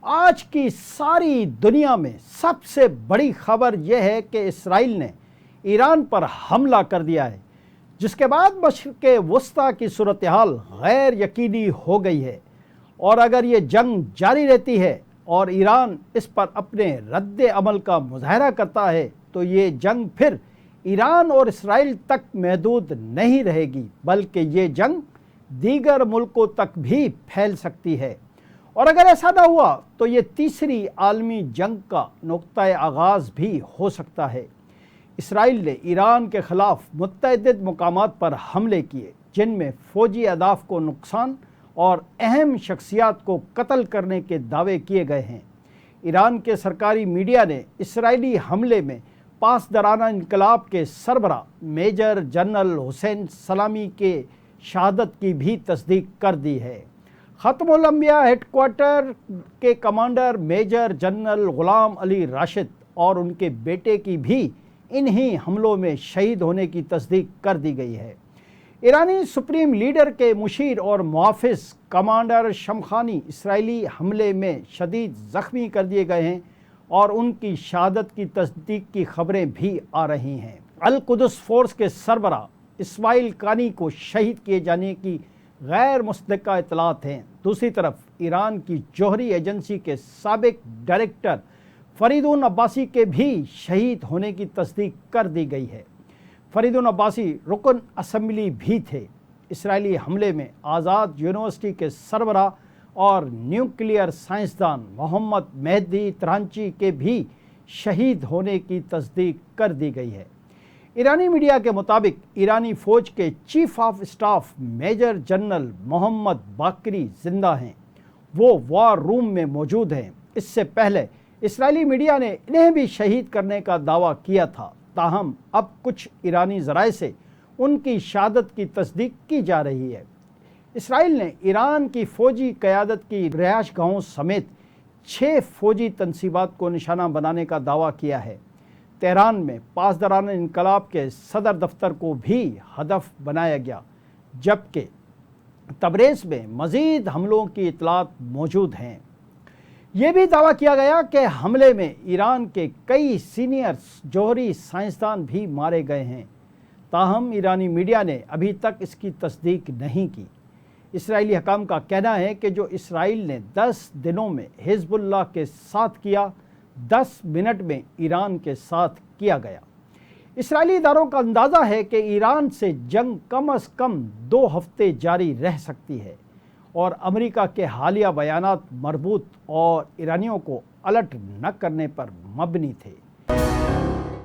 آج کی ساری دنیا میں سب سے بڑی خبر یہ ہے کہ اسرائیل نے ایران پر حملہ کر دیا ہے، جس کے بعد مشرق وسطیٰ کی صورتحال غیر یقینی ہو گئی ہے، اور اگر یہ جنگ جاری رہتی ہے اور ایران اس پر اپنے رد عمل کا مظاہرہ کرتا ہے تو یہ جنگ پھر ایران اور اسرائیل تک محدود نہیں رہے گی، بلکہ یہ جنگ دیگر ملکوں تک بھی پھیل سکتی ہے، اور اگر ایسا نہ ہوا تو یہ تیسری عالمی جنگ کا نقطۂ آغاز بھی ہو سکتا ہے۔ اسرائیل نے ایران کے خلاف متعدد مقامات پر حملے کیے، جن میں فوجی اہداف کو نقصان اور اہم شخصیات کو قتل کرنے کے دعوے کیے گئے ہیں۔ ایران کے سرکاری میڈیا نے اسرائیلی حملے میں پاسدارانہ انقلاب کے سربراہ میجر جنرل حسین سلامی کے شہادت کی بھی تصدیق کر دی ہے۔ ختم الانبیاء ہیڈ کوارٹر کے کمانڈر میجر جنرل غلام علی راشد اور ان کے بیٹے کی بھی انہی حملوں میں شہید ہونے کی تصدیق کر دی گئی ہے۔ ایرانی سپریم لیڈر کے مشیر اور محافظ کمانڈر شمخانی اسرائیلی حملے میں شدید زخمی کر دیے گئے ہیں اور ان کی شہادت کی تصدیق کی خبریں بھی آ رہی ہیں۔ القدس فورس کے سربراہ اسماعیل قانی کو شہید کیے جانے کی غیر مصدقہ اطلاعات ہیں۔ دوسری طرف ایران کی جوہری ایجنسی کے سابق ڈائریکٹر فریدون عباسی کے بھی شہید ہونے کی تصدیق کر دی گئی ہے۔ فریدون عباسی رکن اسمبلی بھی تھے۔ اسرائیلی حملے میں آزاد یونیورسٹی کے سربراہ اور نیوکلیئر سائنسدان محمد مہدی ترانچی کے بھی شہید ہونے کی تصدیق کر دی گئی ہے۔ ایرانی میڈیا کے مطابق ایرانی فوج کے chief of staff major general Mohammad Bagheri زندہ ہیں، وہ وار روم میں موجود ہیں۔ اس سے پہلے اسرائیلی میڈیا نے انہیں بھی شہید کرنے کا دعویٰ کیا تھا، تاہم اب کچھ ایرانی ذرائع سے ان کی شہادت کی تصدیق کی جا رہی ہے۔ اسرائیل نے ایران کی فوجی قیادت کی رہائش گاہوں سمیت 6 فوجی تنصیبات کو نشانہ بنانے کا دعویٰ کیا ہے۔ تہران میں پاسدارانہ انقلاب کے صدر دفتر کو بھی ہدف بنایا گیا، جبکہ تبریز میں مزید حملوں کی اطلاعات موجود ہیں۔ یہ بھی دعویٰ کیا گیا کہ حملے میں ایران کے کئی سینئر جوہری سائنسدان بھی مارے گئے ہیں، تاہم ایرانی میڈیا نے ابھی تک اس کی تصدیق نہیں کی۔ اسرائیلی حکام کا کہنا ہے کہ جو اسرائیل نے 10 دنوں میں حزب اللہ کے ساتھ کیا، 10 منٹ میں ایران کے ساتھ کیا گیا۔ اسرائیلی اداروں کا اندازہ ہے کہ ایران سے جنگ کم از کم 2 ہفتے جاری رہ سکتی ہے، اور امریکہ کے حالیہ بیانات مربوط اور ایرانیوں کو الرٹ نہ کرنے پر مبنی تھے۔